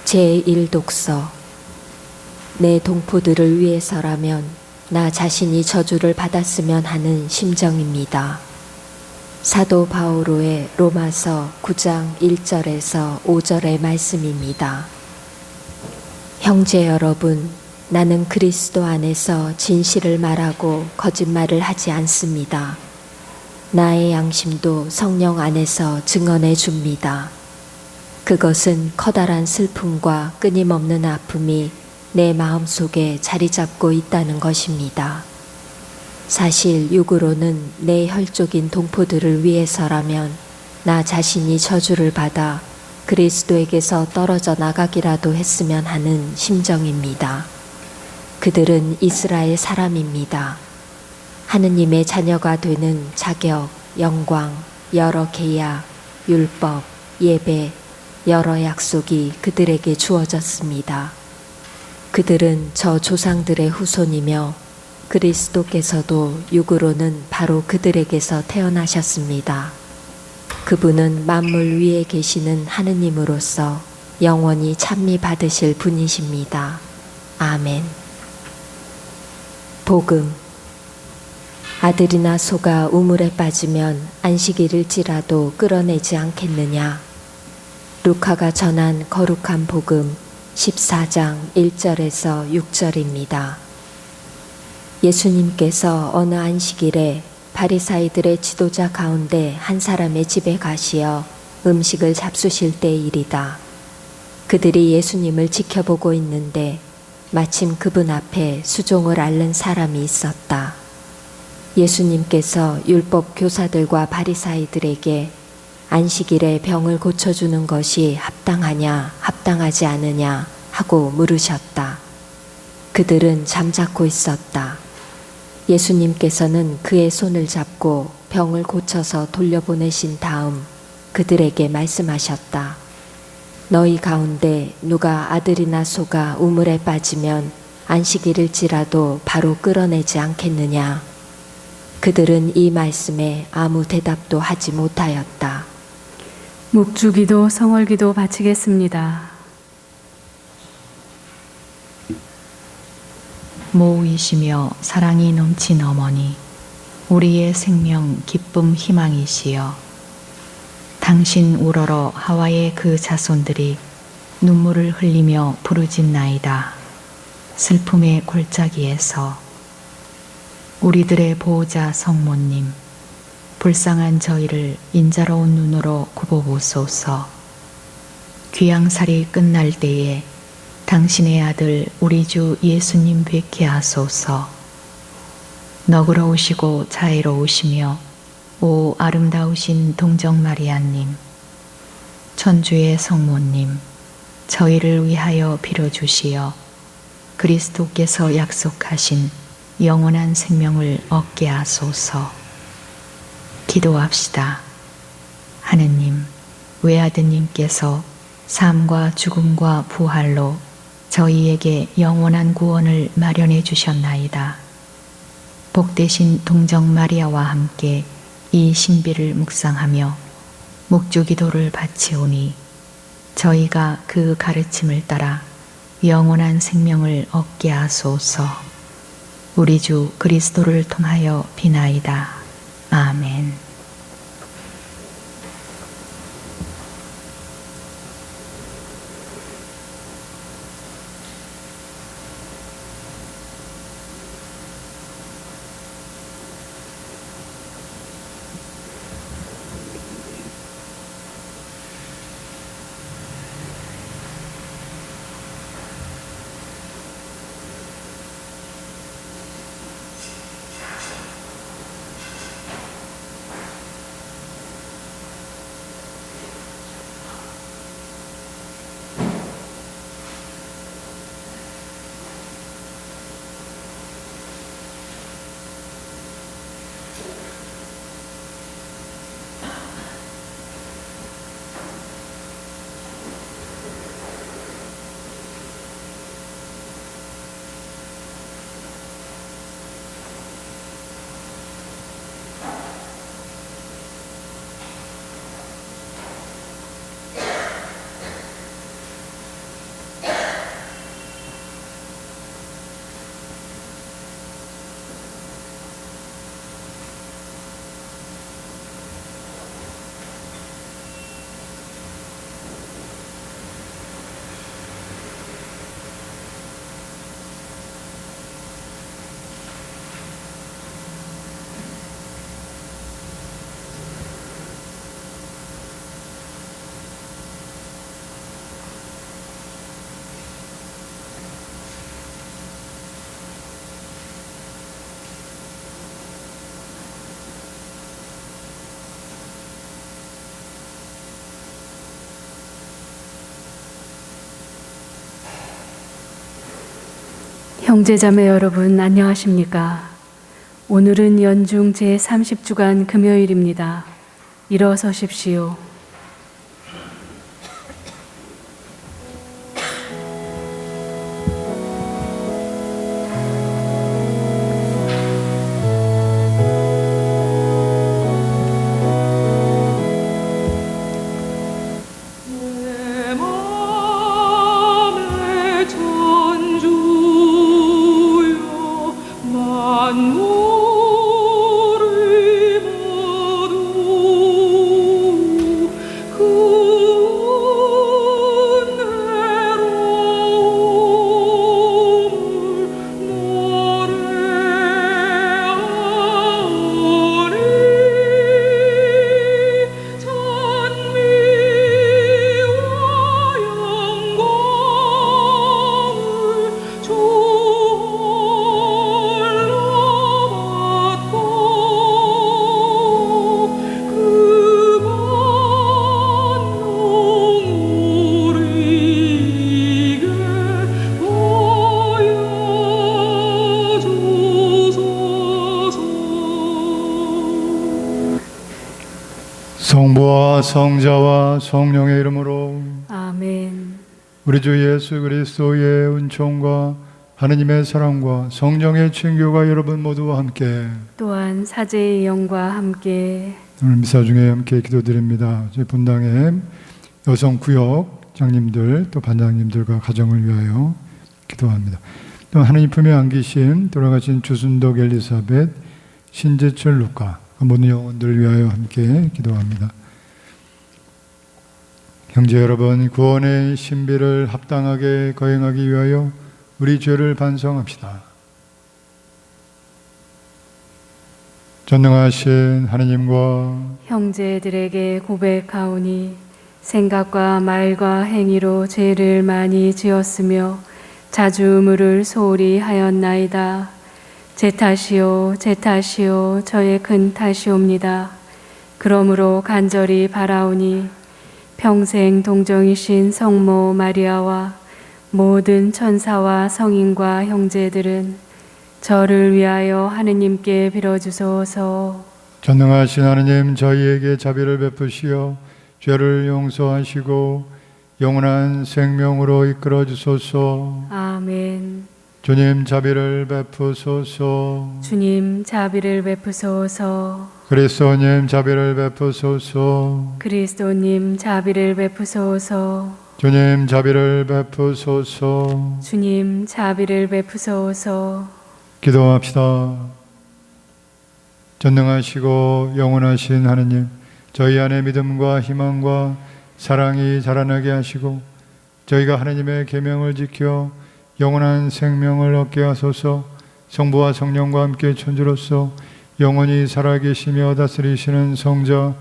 제1독서. 내 동포들을 위해서라면 나 자신이 저주를 받았으면 하는 심정입니다. 사도 바오로의 로마서 9장 1절에서 5절의 말씀입니다. 형제 여러분, 나는 그리스도 안에서 진실을 말하고 거짓말을 하지 않습니다. 나의 양심도 성령 안에서 증언해 줍니다. 그것은 커다란 슬픔과 끊임없는 아픔이 내 마음속에 자리 잡고 있다는 것입니다. 사실 육으로는 내 혈족인 동포들을 위해서라면 나 자신이 저주를 받아 그리스도에게서 떨어져 나가기라도 했으면 하는 심정입니다. 그들은 이스라엘 사람입니다. 하느님의 자녀가 되는 자격, 영광, 여러 계약, 율법, 예배, 여러 약속이 그들에게 주어졌습니다. 그들은 저 조상들의 후손이며 그리스도께서도 육으로는 바로 그들에게서 태어나셨습니다. 그분은 만물 위에 계시는 하느님으로서 영원히 찬미 받으실 분이십니다. 아멘. 복음. 아들이나 소가 우물에 빠지면 안식일일지라도 끌어내지 않겠느냐. 루카가 전한 거룩한 복음 14장 1절에서 6절입니다. 예수님께서 어느 안식일에 바리사이들의 지도자 가운데 한 사람의 집에 가시어 음식을 잡수실 때의 일이다. 그들이 예수님을 지켜보고 있는데 마침 그분 앞에 수종을 앓는 사람이 있었다. 예수님께서 율법 교사들과 바리사이들에게 안식일에 병을 고쳐주는 것이 합당하냐, 합당하지 않으냐 하고 물으셨다. 그들은 잠자코 있었다. 예수님께서는 그의 손을 잡고 병을 고쳐서 돌려보내신 다음 그들에게 말씀하셨다. 너희 가운데 누가 아들이나 소가 우물에 빠지면 안식일일지라도 바로 끌어내지 않겠느냐. 그들은 이 말씀에 아무 대답도 하지 못하였다. 묵주기도 성월기도 바치겠습니다. 모이시며 사랑이 넘친 어머니, 우리의 생명 기쁨 희망이시여. 당신 우러러 하와의 그 자손들이 눈물을 흘리며 부르짖나이다. 슬픔의 골짜기에서 우리들의 보호자 성모님, 불쌍한 저희를 인자로운 눈으로 굽어보소서. 귀양살이 끝날 때에 당신의 아들 우리 주 예수님 뵙게 하소서. 너그러우시고 자애로우시며 오 아름다우신 동정 마리아님, 천주의 성모님, 저희를 위하여 빌어주시어 그리스도께서 약속하신 영원한 생명을 얻게 하소서. 기도합시다. 하느님, 외아드님께서 삶과 죽음과 부활로 저희에게 영원한 구원을 마련해 주셨나이다. 복되신 동정 마리아와 함께 이 신비를 묵상하며 묵주기도를 바치오니 저희가 그 가르침을 따라 영원한 생명을 얻게 하소서. 우리 주 그리스도를 통하여 비나이다. 아멘. 형제자매 여러분 안녕하십니까? 오늘은 연중 제30주간 금요일입니다. 일어서십시오. 성부와 성자와 성령의 이름으로 아멘. 우리 주 예수 그리스도의 은총과 하느님의 사랑과 성령의 친교가 여러분 모두와 함께 또한 사제의 영과 함께 오늘 미사 중에 함께 기도드립니다. 저희 분당의 여성 구역장님들 또 반장님들과 가정을 위하여 기도합니다. 또 하느님 품에 안기신 돌아가신 주순덕 엘리사벳 신재철 루카 모든 영혼들을 위하여 함께 기도합니다. 형제 여러분, 구원의 신비를 합당하게 거행하기 위하여 우리 죄를 반성합시다. 전능하신 하느님과 형제들에게 고백하오니 생각과 말과 행위로 죄를 많이 지었으며 자주 물을 소홀히 하였나이다. 제 탓이요, 제 탓이요, 저의 큰 탓이옵니다. 그러므로 간절히 바라오니 평생 동정이신 성모 마리아와 모든 천사와 성인과 형제들은 저를 위하여 하느님께 빌어주소서. 전능하신 하느님, 저희에게 자비를 베푸시어 죄를 용서하시고 영원한 생명으로 이끌어 주소서. 아멘. 주님 자비를 베푸소서. 주님 자비를 베푸소서. 그리스도님 자비를 베푸소서. 그리스도님 자비를 베푸소서. 주님 자비를 베푸소서. 주님 자비를 베푸소서. 기도합시다. 전능하시고 영원하신 하느님, 저희 안에 믿음과 희망과 사랑이 자라나게 하시고 저희가 하느님의 계명을 지켜 영원한 생명을 얻게 하소서. 성부와 성령과 함께 천주로서 영원히 살아계시며 다스리시는 성자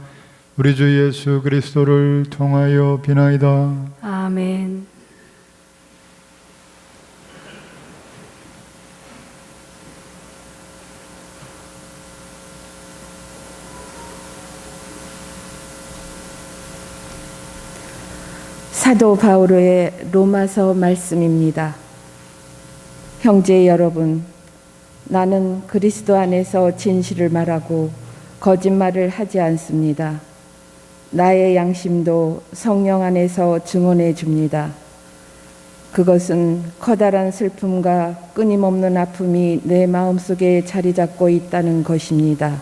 우리 주 예수 그리스도를 통하여 비나이다. 아멘. 사도 바오로의 로마서 말씀입니다. 형제 여러분, 나는 그리스도 안에서 진실을 말하고 거짓말을 하지 않습니다. 나의 양심도 성령 안에서 증언해 줍니다. 그것은 커다란 슬픔과 끊임없는 아픔이 내 마음속에 자리 잡고 있다는 것입니다.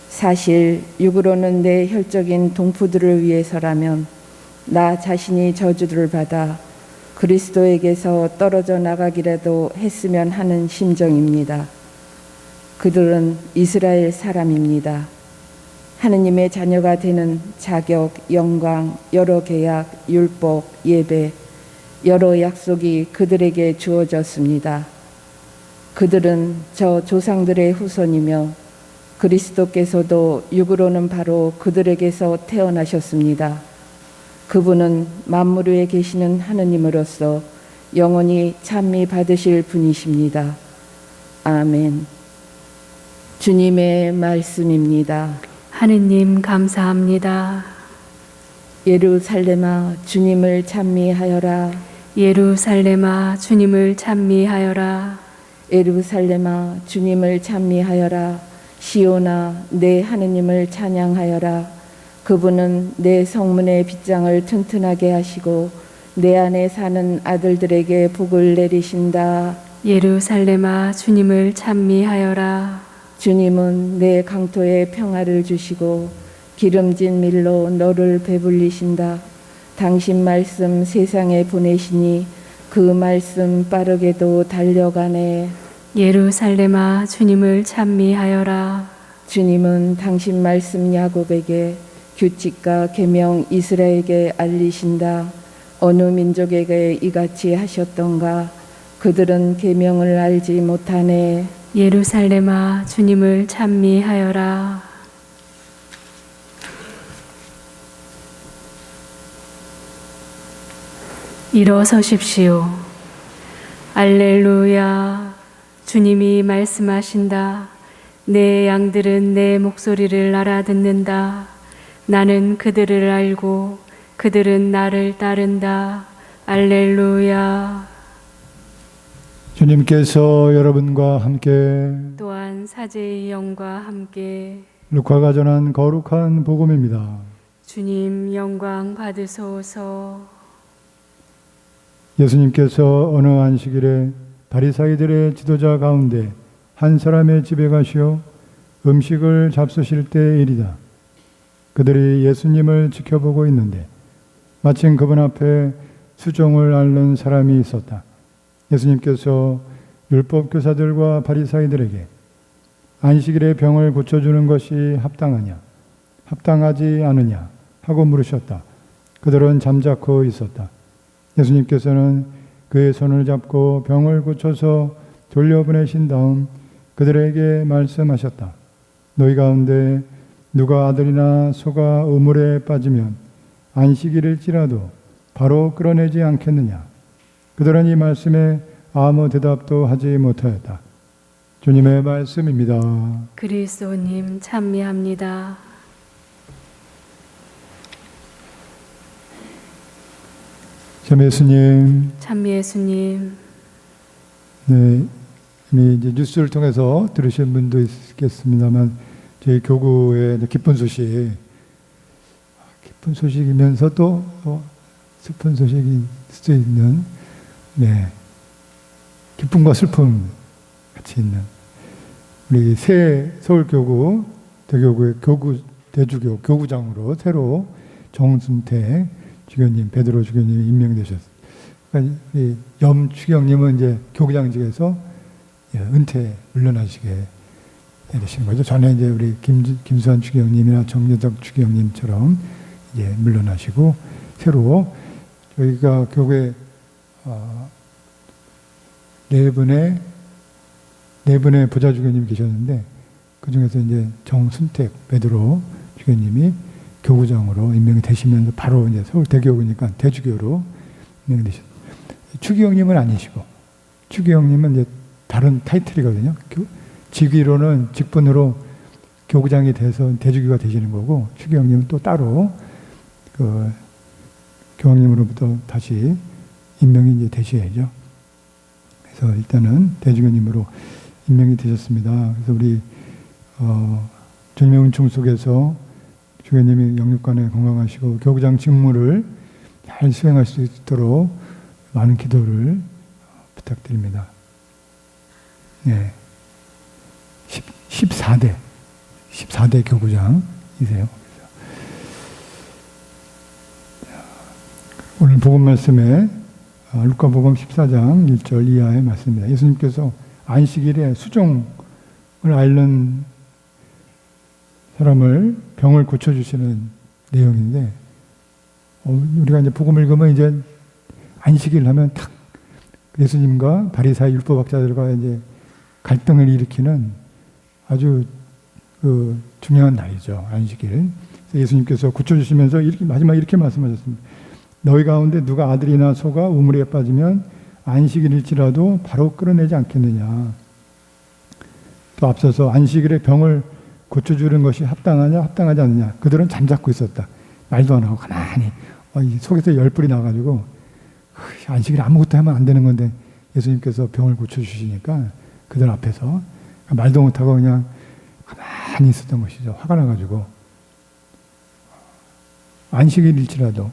사실 육으로는 내 혈적인 동포들을 위해서라면 나 자신이 저주를 받아 그리스도에게서 떨어져 나가기라도 했으면 하는 심정입니다. 그들은 이스라엘 사람입니다. 하느님의 자녀가 되는 자격, 영광, 여러 계약, 율법, 예배, 여러 약속이 그들에게 주어졌습니다. 그들은 저 조상들의 후손이며 그리스도께서도 육으로는 바로 그들에게서 태어나셨습니다. 그분은 만물 위에 계시는 하느님으로서 영원히 찬미 받으실 분이십니다. 아멘. 주님의 말씀입니다. 하느님 감사합니다. 예루살렘아, 주님을 찬미하여라. 예루살렘아 주님을 찬미하여라. 예루살렘아 주님을 찬미하여라. 시온아 내 하느님을 찬양하여라. 그분은 내 성문의 빗장을 튼튼하게 하시고 내 안에 사는 아들들에게 복을 내리신다. 예루살렘아 주님을 찬미하여라. 주님은 내 강토에 평화를 주시고 기름진 밀로 너를 배불리신다. 당신 말씀 세상에 보내시니 그 말씀 빠르게도 달려가네. 예루살렘아 주님을 찬미하여라. 주님은 당신 말씀 야곱에게 규칙과 계명 이스라엘에게 알리신다. 어느 민족에게 이같이 하셨던가. 그들은 계명을 알지 못하네. 예루살렘아 주님을 찬미하여라. 일어서십시오. 알렐루야. 주님이 말씀하신다. 내 양들은 내 목소리를 알아듣는다. 나는 그들을 알고 그들은 나를 따른다. 알렐루야. 주님께서 여러분과 함께 또한 사제의 영과 함께 루카가 전한 거룩한 복음입니다. 주님 영광 받으소서. 예수님께서 어느 안식일에 바리사이들의 지도자 가운데 한 사람의 집에 가시어 음식을 잡수실 때의 일이다. 그들이 예수님을 지켜보고 있는데 마침 그분 앞에 수종을 앓는 사람이 있었다. 예수님께서 율법 교사들과 바리사이들에게 안식일에 병을 고쳐주는 것이 합당하냐, 합당하지 않으냐 하고 물으셨다. 그들은 잠자코 있었다. 예수님께서는 그의 손을 잡고 병을 고쳐서 돌려보내신 다음 그들에게 말씀하셨다. 너희 가운데 누가 아들이나 소가 우물에 빠지면 안식일일지라도 바로 끌어내지 않겠느냐. 그들은 이 말씀에 아무 대답도 하지 못하였다. 주님의 말씀입니다. 그리스도님 찬미합니다. 참 예수님, 찬미 예수님. 네, 이미 이제 뉴스를 통해서 들으신 분도 있겠습니다만 저희 교구의 기쁜 소식이면서 또 슬픈 소식일 수도 있는, 네, 기쁨과 슬픔 같이 있는 우리 새 서울교구 대교구의 대주교 교구장으로 새로 정순택 주교님, 베드로 주교님이 임명되셨어요. 그러니까 우리 염 주교님은 이제 교구장직에서 은퇴 물러나시게 되신 거죠. 전에 이제 우리 김수환 주교님이나 정여덕 주교님처럼 이제 물러나시고 새로 저희가 교회 네 분의 부자 주교님이 계셨는데 그 중에서 이제 정순택 베드로 주교님이 교구장으로 임명이 되시면서 바로 이제 서울 대교구니까 대주교로 임명이 되셨어요. 추기영님은 아니시고, 추기영님은 이제 다른 타이틀이거든요. 직위로는 직분으로 교구장이 돼서 대주교가 되시는 거고, 추기영님은 또 따로 그 교황님으로부터 다시 임명이 이제 되셔야죠. 그래서 일단은 대주교님으로 임명이 되셨습니다. 그래서 우리 주님의 은총 속에서 주교님이 영육간에 건강하시고 교구장 직무를 잘 수행할 수 있도록 많은 기도를 부탁드립니다. 네, 14대 교구장이세요. 오늘 복음 말씀에 루카복음 14장 1절 이하의 말씀입니다. 예수님께서 안식일에 수종을 앓는 사람을 병을 고쳐주시는 내용인데, 우리가 이제 복음 읽으면 이제 안식일 하면 탁 예수님과 바리사이 율법학자들과 이제 갈등을 일으키는 아주 중요한 날이죠. 안식일. 그래서 예수님께서 고쳐주시면서 마지막에 이렇게 말씀하셨습니다. 너희 가운데 누가 아들이나 소가 우물에 빠지면 안식일일지라도 바로 끌어내지 않겠느냐. 또 앞서서 안식일에 병을 고쳐주는 것이 합당하냐 합당하지 않느냐. 그들은 잠자코 있었다. 말도 안 하고 가만히 속에서 열불이 나가지고 안식일에 아무것도 하면 안 되는 건데 예수님께서 병을 고쳐주시니까 그들 앞에서 말도 못하고 그냥 가만히 있었던 것이죠. 화가 나가지고. 안식일일지라도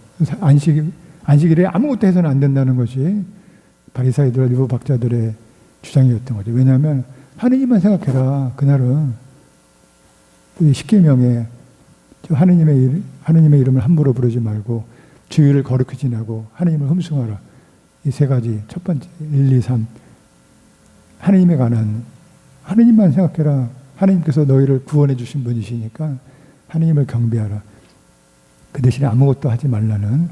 안식일에 아무것도 해서는 안 된다는 것이 바리사이들, 율법학자들의 주장이었던 거죠. 왜냐하면 하느님만 생각해라. 그날은 십계명에 하느님의 이름을 함부로 부르지 말고 주일을 거룩히 지내고 하느님을 흠숭하라. 이 세 가지 첫 번째 1, 2, 3 하느님에 관한 하느님만 생각해라. 하느님께서 너희를 구원해 주신 분이시니까 하느님을 경배하라. 그 대신에 아무것도 하지 말라는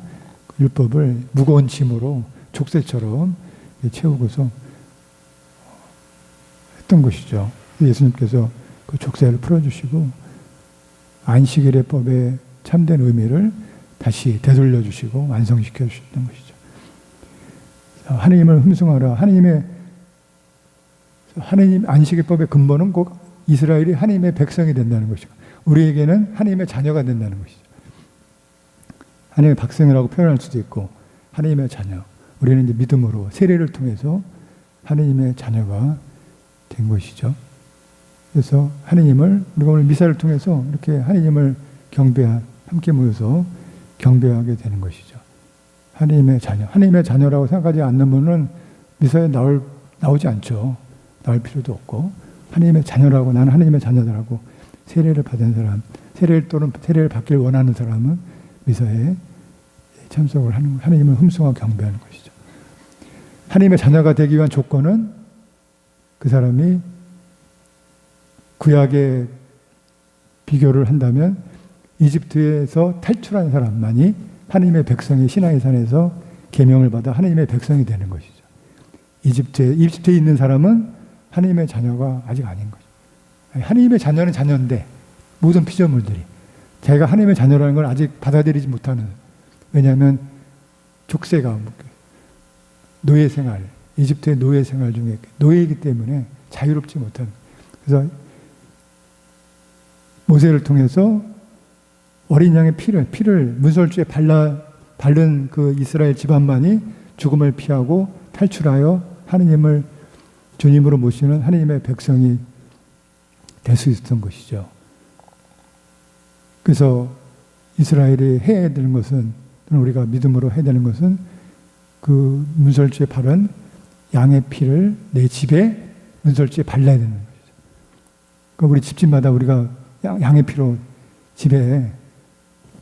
율법을 무거운 짐으로 족쇄처럼 채우고서 했던 것이죠. 예수님께서 그 족쇄를 풀어주시고 안식일의 법의 참된 의미를 다시 되돌려 주시고 완성시켜 주셨던 것이죠. 하느님을 흠숭하라. 하느님 안식일 법의 근본은 꼭 이스라엘이 하느님의 백성이 된다는 것이고 우리에게는 하느님의 자녀가 된다는 것이죠. 하느님의 백성이라고 표현할 수도 있고 하느님의 자녀. 우리는 이제 믿음으로 세례를 통해서 하느님의 자녀가 된 것이죠. 그래서 하느님을 우리가 오늘 미사를 통해서 이렇게 하느님을 함께 모여서 경배하게 되는 것이죠. 하느님의 자녀. 하느님의 자녀라고 생각하지 않는 분은 미사에 나오지 않죠. 나올 필요도 없고 하느님의 자녀라고 나는 하느님의 자녀라고 세례를 받은 사람, 세례를 받길 원하는 사람은 미사에 참석을 하는 것, 하느님을 흠숭하고 경배하는 것이죠. 하느님의 자녀가 되기 위한 조건은 그 사람이 구약에 비교를 한다면 이집트에서 탈출한 사람만이 하느님의 백성이 시나이 산에서 계명을 받아 하느님의 백성이 되는 것이죠. 이집트에 있는 사람은 하느님의 자녀가 아직 아닌 거죠. 하느님의 자녀는 자녀인데 모든 피조물들이 자기가 하느님의 자녀라는 걸 아직 받아들이지 못하는, 왜냐하면 족쇄가 노예 생활, 이집트의 노예 생활 중에 노예이기 때문에 자유롭지 못하는. 그래서 모세를 통해서 어린 양의 피를 문설주에 바른 그 이스라엘 집안만이 죽음을 피하고 탈출하여 하느님을 주님으로 모시는 하느님의 백성이 될 수 있었던 것이죠. 그래서 이스라엘이 해야 되는 것은, 우리가 믿음으로 해야 되는 것은 그 문설주에 바른 양의 피를 내 집에 문설주에 발라야 되는 거죠. 그러니까 우리 집집마다 우리가 양의 피로 집에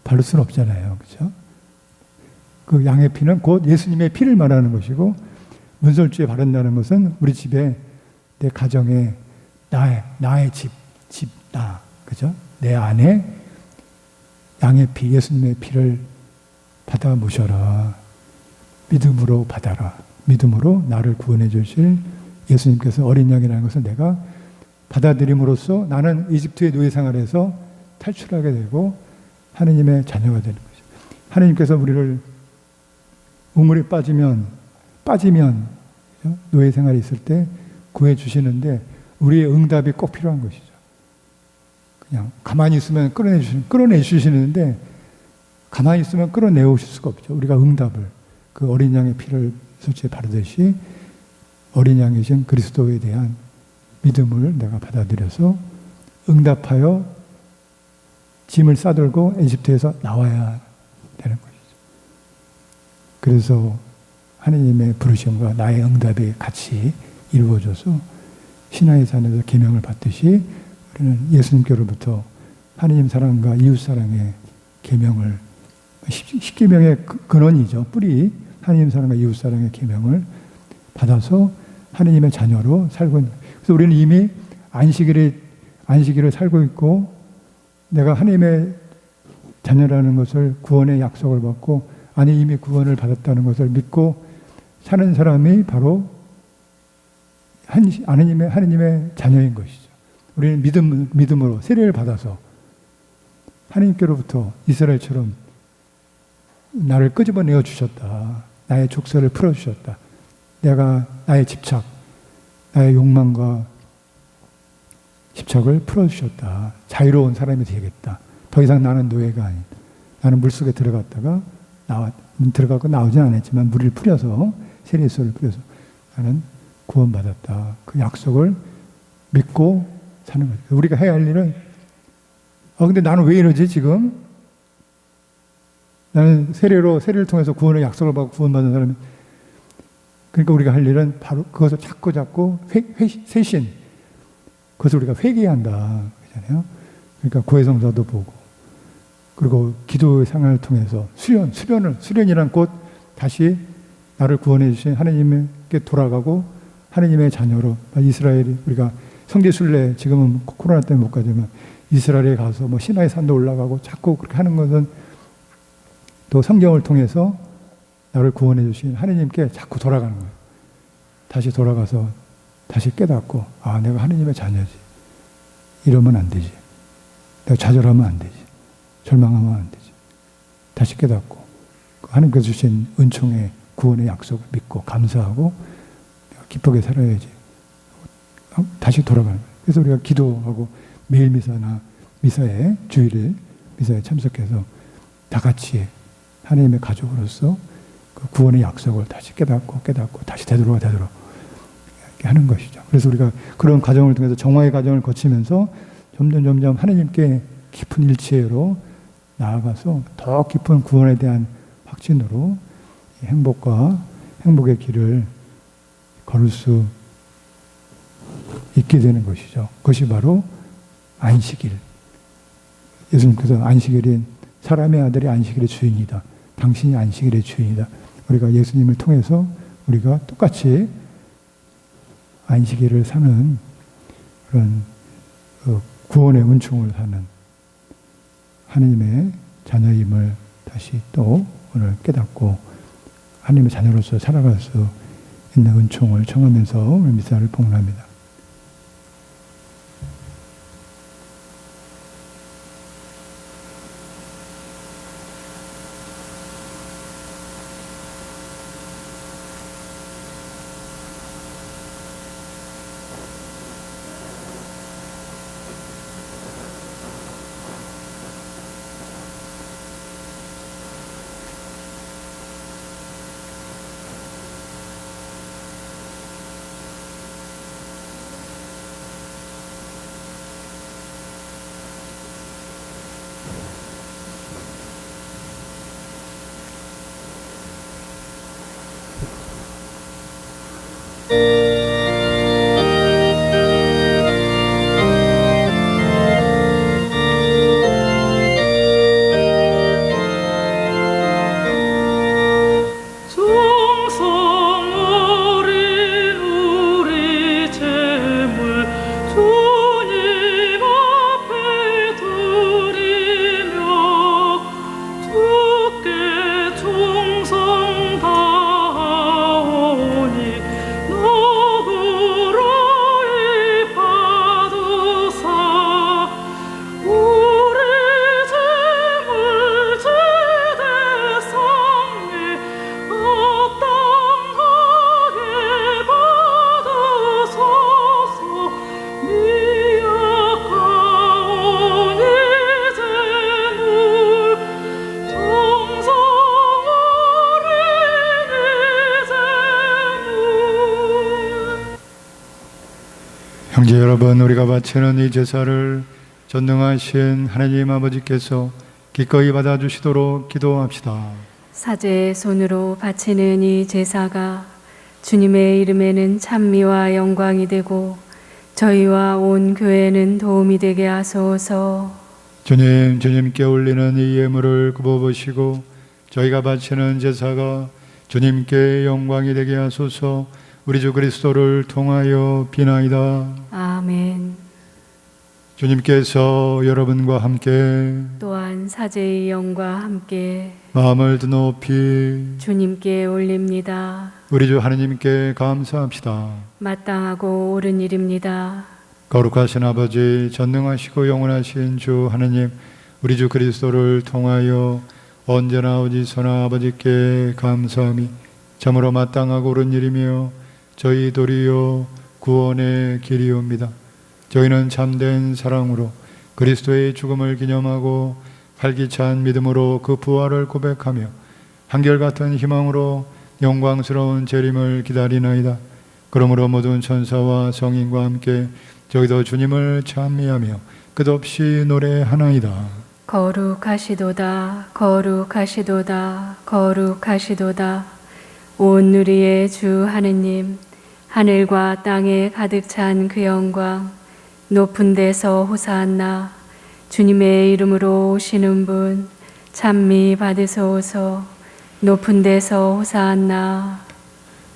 바를 수는 없잖아요. 그렇죠? 그 양의 피는 곧 예수님의 피를 말하는 것이고, 문설주에 바른다는 것은 우리 집에, 내 가정에, 나의 나, 그죠? 내 안에 양의 피, 예수님의 피를 받아 모셔라. 믿음으로 받아라. 믿음으로 나를 구원해 주실 예수님께서 어린 양이라는 것을 내가 받아들임으로써 나는 이집트의 노예 생활에서 탈출하게 되고 하느님의 자녀가 되는 거죠. 하느님께서 우리를 우물에 빠지면 노예 생활이 있을 때 구해 주시는데 우리의 응답이 꼭 필요한 것이죠. 그냥 가만히 있으면 끌어내 주시는데 가만히 있으면 끌어내오실 수가 없죠. 우리가 응답을, 그 어린 양의 피를 솔직히 바르듯이 어린 양이신 그리스도에 대한 믿음을 내가 받아들여서 응답하여 짐을 싸들고 에집트에서 나와야 되는 것이죠. 그래서 하느님의 부르심과 나의 응답이 같이 이루어져서 시나이 산에서 계명을 받듯이 우리는 예수님께로부터 하느님 사랑과 이웃 사랑의 계명을, 십계명의 근원이죠. 뿌리, 하느님 사랑과 이웃 사랑의 계명을 받아서 하느님의 자녀로 살고 있는. 그래서 우리는 이미 안식일을 살고 있고, 내가 하느님의 자녀라는 것을, 구원의 약속을 받고, 아니 이미 구원을 받았다는 것을 믿고 사는 사람이 바로 하느님의 자녀인 것이죠. 우리는 믿음으로 세례를 받아서 하느님께로부터 이스라엘처럼 나를 끄집어내어 주셨다. 나의 족쇄를 풀어주셨다. 내가 나의 집착, 나의 욕망과 집착을 풀어주셨다. 자유로운 사람이 되겠다. 더 이상 나는 노예가 아니다. 나는 물속에 들어갔다가 들어가고 나오진 않았지만 물을 뿌려서 세례소를 뿌려서 나는 구원받았다. 그 약속을 믿고 사는 거죠. 우리가 해야 할 일은 근데 나는 왜 이러지 지금? 나는 세례를 통해서 구원의 약속을 받고 구원받은 사람이 그러니까 우리가 할 일은 바로 그것을 자꾸 쇄신 그것을 우리가 회개한다 그러잖아요. 그러니까 고해성사도 보고 그리고 기도의 생활을 통해서 수련이란 곧 다시 나를 구원해 주신 하나님께 돌아가고 하나님의 자녀로 이스라엘이 우리가 성지순례 지금은 코로나 때문에 못 가지만 이스라엘에 가서 뭐 시나이 산도 올라가고 자꾸 그렇게 하는 것은 또 성경을 통해서 나를 구원해 주신 하나님께 자꾸 돌아가는 거예요. 다시 돌아가서 다시 깨닫고 내가 하나님의 자녀지. 이러면 안 되지. 내가 좌절하면 안 되지. 절망하면 안 되지. 다시 깨닫고 하나님께서 주신 은총의 구원의 약속을 믿고 감사하고 내가 기쁘게 살아야지. 다시 돌아가는 거예요. 그래서 우리가 기도하고 매일 미사에 주일에 미사에 참석해서 다 같이 하나님의 가족으로서 그 구원의 약속을 다시 깨닫고 다시 되돌아 이렇게 하는 것이죠. 그래서 우리가 그런 과정을 통해서 정화의 과정을 거치면서 점점 하나님께 깊은 일치로 나아가서 더 깊은 구원에 대한 확신으로 행복의 길을 걸을 수 있게 되는 것이죠. 그것이 바로 안식일. 예수님께서 안식일인 사람의 아들이 안식일의 주인이다. 당신이 안식일의 주인이다. 우리가 예수님을 통해서 우리가 똑같이 안식일을 사는 그런 구원의 은총을 사는 하나님의 자녀임을 다시 또 오늘 깨닫고 하나님의 자녀로서 살아갈 수 있는 은총을 청하면서 오늘 미사를 봉헌합니다. 형제 여러분, 우리가 바치는 이 제사를 전능하신 하나님 아버지께서 기꺼이 받아주시도록 기도합시다. 사제의 손으로 바치는 이 제사가 주님의 이름에는 찬미와 영광이 되고 저희와 온 교회는 도움이 되게 하소서. 주님께 올리는 이 예물을 굽어보시고 저희가 바치는 제사가 주님께 영광이 되게 하소서. 우리 주 그리스도를 통하여 비나이다. 아멘. 주님께서 여러분과 함께 또한 사제의 영과 함께 마음을 드높이 주님께 올립니다. 우리 주 하나님께 감사합시다. 마땅하고 옳은 일입니다. 거룩하신 아버지, 전능하시고 영원하신 주 하나님, 우리 주 그리스도를 통하여 언제나 어디서나 아버지께 감사함이 참으로 마땅하고 옳은 일이며 저희 도리어 구원의 길이옵니다. 저희는 참된 사랑으로 그리스도의 죽음을 기념하고 활기찬 믿음으로 그 부활을 고백하며 한결같은 희망으로 영광스러운 재림을 기다리나이다. 그러므로 모든 천사와 성인과 함께 저희도 주님을 찬미하며 끝없이 노래하나이다. 거룩하시도다 거룩하시도다 거룩하시도다. 온 누리의 주 하느님, 하늘과 땅에 가득 찬 그 영광, 높은 데서 호산나. 주님의 이름으로 오시는 분 찬미 받으소서. 높은 데서 호산나.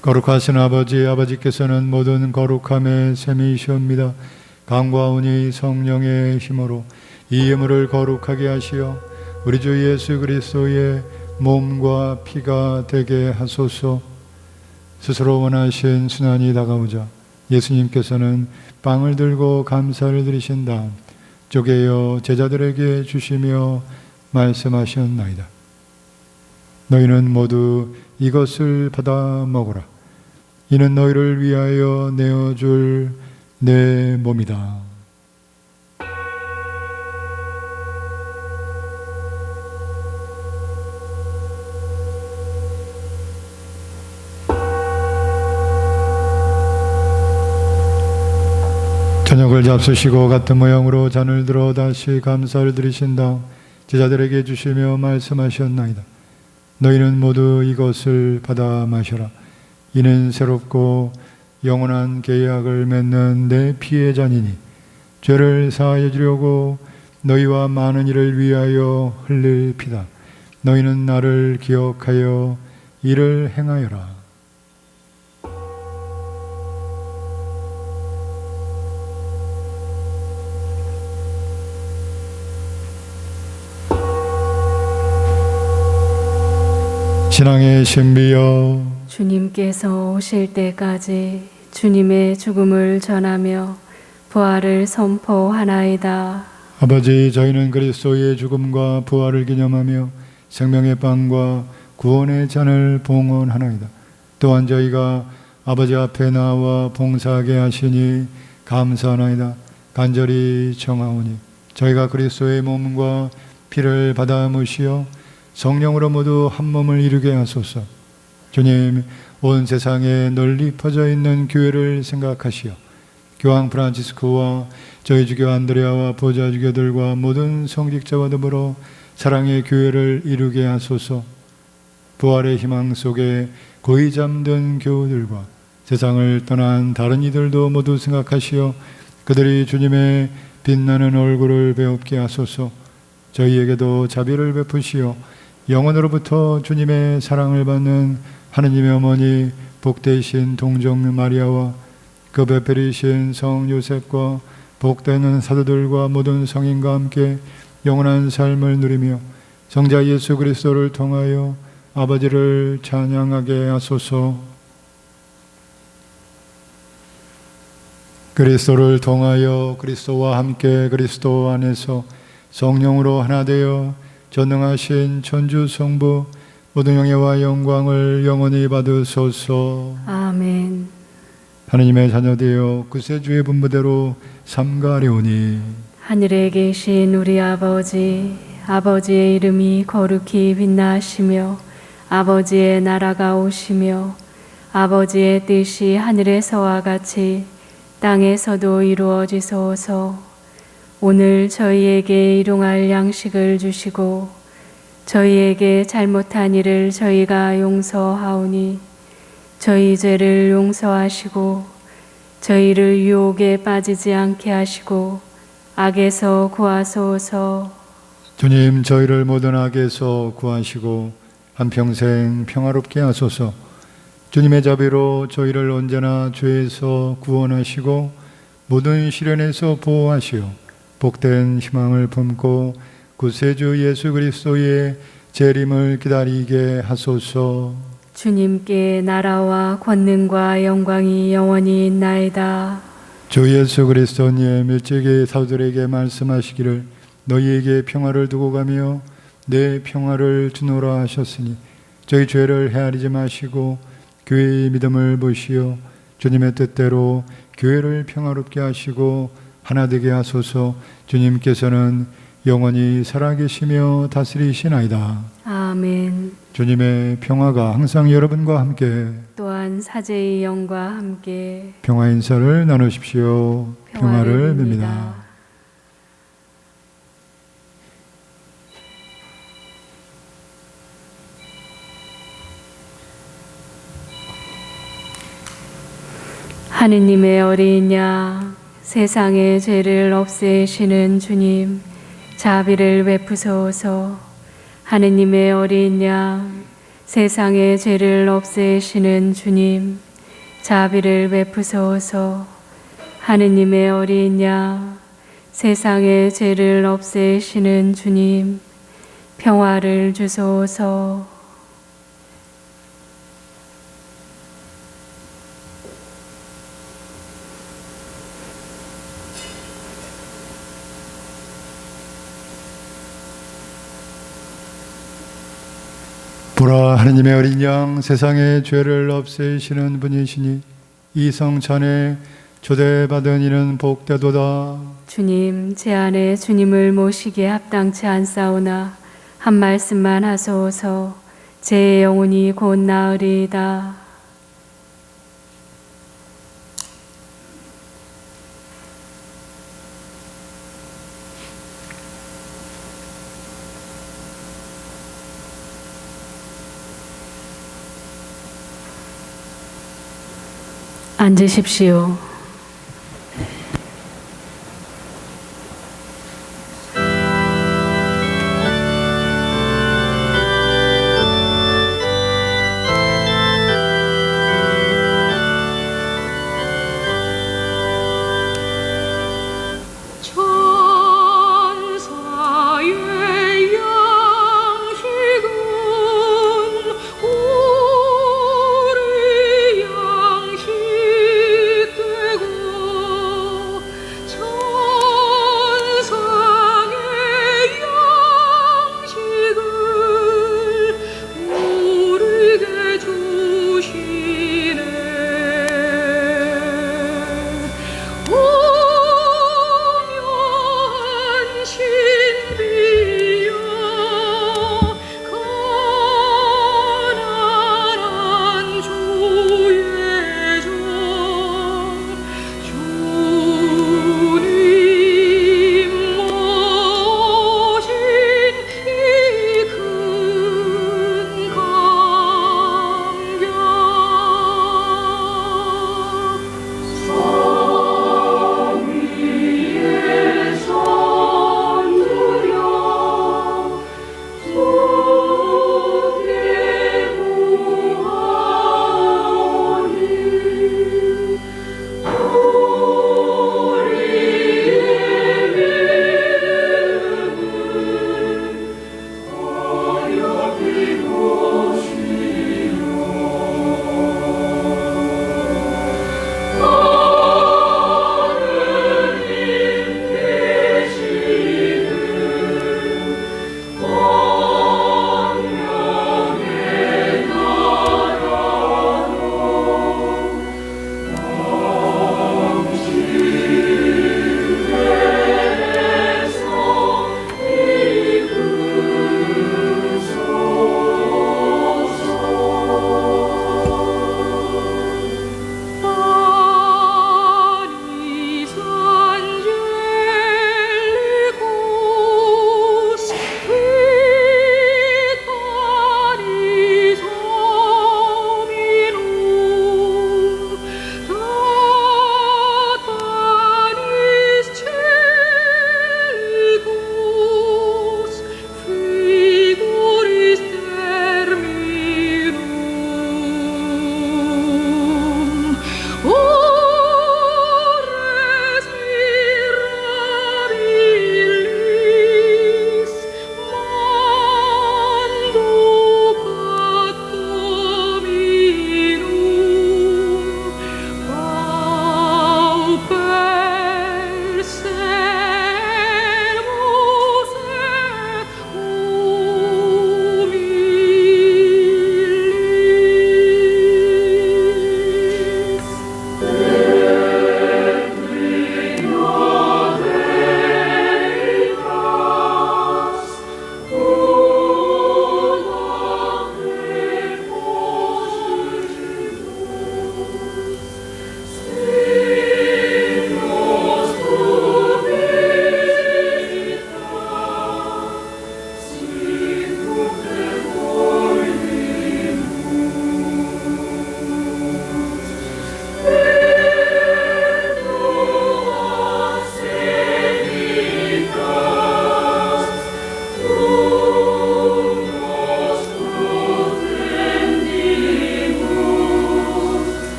거룩하신 아버지, 아버지께서는 모든 거룩함의 셈이시옵니다. 강과오니 성령의 힘으로 이 예물을 거룩하게 하시어 우리 주 예수 그리스도의 몸과 피가 되게 하소서. 스스로 원하신 순환이 다가오자 예수님께서는 빵을 들고 감사를 드리신 다음 쪼개어 제자들에게 주시며 말씀하셨나이다. 너희는 모두 이것을 받아 먹어라. 이는 너희를 위하여 내어줄 내 몸이다. 저녁을 잡수시고 같은 모양으로 잔을 들어 다시 감사를 드리신 다음 제자들에게 주시며 말씀하셨나이다. 너희는 모두 이것을 받아 마셔라. 이는 새롭고 영원한 계약을 맺는 내 피의 잔이니 죄를 사하여 주려고 너희와 많은 이를 위하여 흘릴 피다. 너희는 나를 기억하여 이를 행하여라. 신앙의 신비여, 주님께서 오실 때까지 주님의 죽음을 전하며 부활을 선포하나이다. 아버지, 저희는 그리스도의 죽음과 부활을 기념하며 생명의 빵과 구원의 잔을 봉헌하나이다. 또한 저희가 아버지 앞에 나와 봉사하게 하시니 감사하나이다. 간절히 청하오니 저희가 그리스도의 몸과 피를 받아 무시어 성령으로 모두 한 몸을 이루게 하소서. 주님, 온 세상에 널리 퍼져 있는 교회를 생각하시어 교황 프란치스코와 저희 주교 안드레아와 보좌 주교들과 모든 성직자와 더불어 사랑의 교회를 이루게 하소서. 부활의 희망 속에 고이 잠든 교우들과 세상을 떠난 다른 이들도 모두 생각하시어 그들이 주님의 빛나는 얼굴을 배웁게 하소서. 저희에게도 자비를 베푸시어 영원으로부터 주님의 사랑을 받는 하느님의 어머니 복되신 동정 마리아와 그 베풀이신 성 요셉과 복되는 사도들과 모든 성인과 함께 영원한 삶을 누리며 성자 예수 그리스도를 통하여 아버지를 찬양하게 하소서. 그리스도를 통하여 그리스도와 함께 그리스도 안에서 성령으로 하나 되어 전능하신 천주 성부 모든 영예와 영광을 영원히 받으소서. 아멘. 하느님의 자녀되어 구세주의 분부대로 삼가려오니 하늘에 계신 우리 아버지, 아버지의 이름이 거룩히 빛나시며 아버지의 나라가 오시며 아버지의 뜻이 하늘에서와 같이 땅에서도 이루어지소서. 오늘 저희에게 일용할 양식을 주시고 저희에게 잘못한 일을 저희가 용서하오니 저희 죄를 용서하시고 저희를 유혹에 빠지지 않게 하시고 악에서 구하소서. 주님, 저희를 모든 악에서 구하시고 한평생 평화롭게 하소서. 주님의 자비로 저희를 언제나 죄에서 구원하시고 모든 시련에서 보호하시어 복된 희망을 품고 구세주 예수 그리스도의 재림을 기다리게 하소서. 주님께 나라와 권능과 영광이 영원히 있나이다. 주 예수 그리스도님, 일찍이 사도들에게 말씀하시기를 너희에게 평화를 두고 가며 내 평화를 주노라 하셨으니 저희 죄를 헤아리지 마시고 교회의 믿음을 보시어 주님의 뜻대로 교회를 평화롭게 하시고 하나 되게 하소서. 주님께서는 영원히 살아계시며 다스리시나이다. 아멘. 아멘. 주님의 평화가 항상 여러분과 함께 또한 사제의 영과 함께 평화 인사를 나누십시오. 평화를 빕니다. 하느님의 어린 양, 세상의 죄를 없애시는 주님, 자비를 베푸소서. 하느님의 어린 양, 세상의 죄를 없애시는 주님, 자비를 베푸소서. 하느님의 어린 양, 세상의 죄를 없애시는 주님, 평화를 주소서. 보라, 하느님의 어린 양, 세상의 죄를 없애시는 분이시니 이 성찬에 초대받은 이는 복되도다. 주님, 제 안에 주님을 모시기에 합당치 않사오나 한 말씀만 하소서. 제 영혼이 곧 나으리이다. 앉으십시오. 천사의 양식은 우리 양식 되리.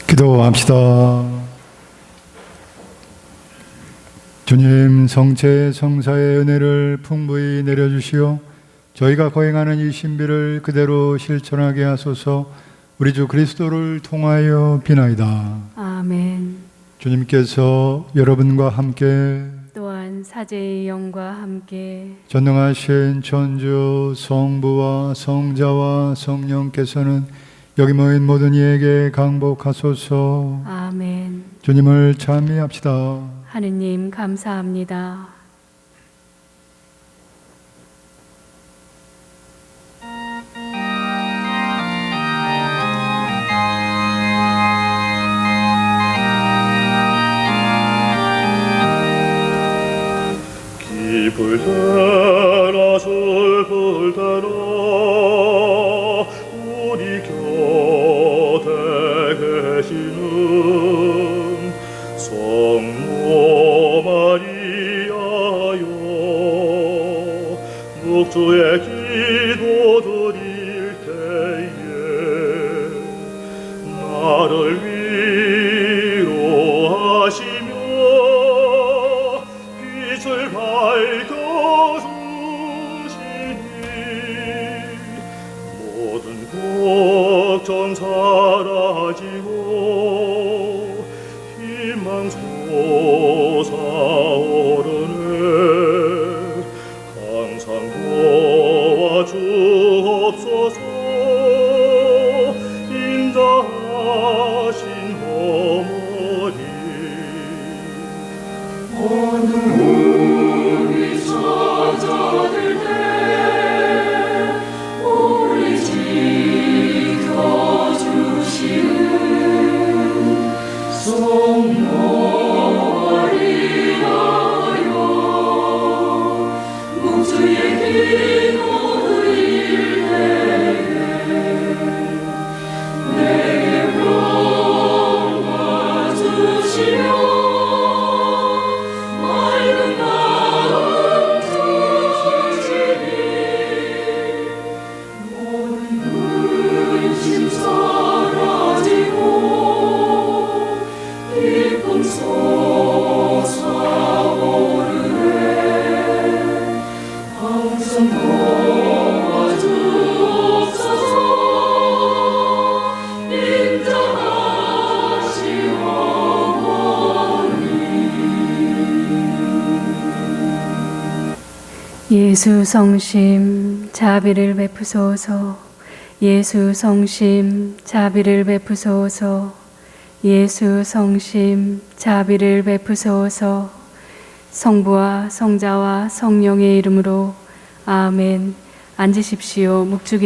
기도합시다. 주님, 성체 성사의 은혜를 풍부히 내려주시어 저희가 거행하는 이 신비를 그대로 실천하게 하소서. 우리 주 그리스도를 통하여 비나이다. 아멘. 주님께서 여러분과 함께 또한 사제의 영과 함께 전능하신 천주 성부와 성자와 성령께서는 여기 모인 모든 이에게 강복하소서. 아멘. 주님을 찬미합시다. 하느님 감사합니다. 기쁠 때나 슬플 때나 우리 곁에 계시는 성모 마리아여, 묵주의 기도 드릴 때에 나를 위로하시며 빛을 밝혀주시니 모든 걱정 사라지고 희망 솟아오르네. 항상 도와주옵소서. 인자하신 어머니, 예수 성심 자비를 베푸소서. 예수 성심 자비를 베푸소서. 예수 성심 자비를 베푸소서. 성부와 성자와 성령의 이름으로 아멘. 앉으십시오. 묵주기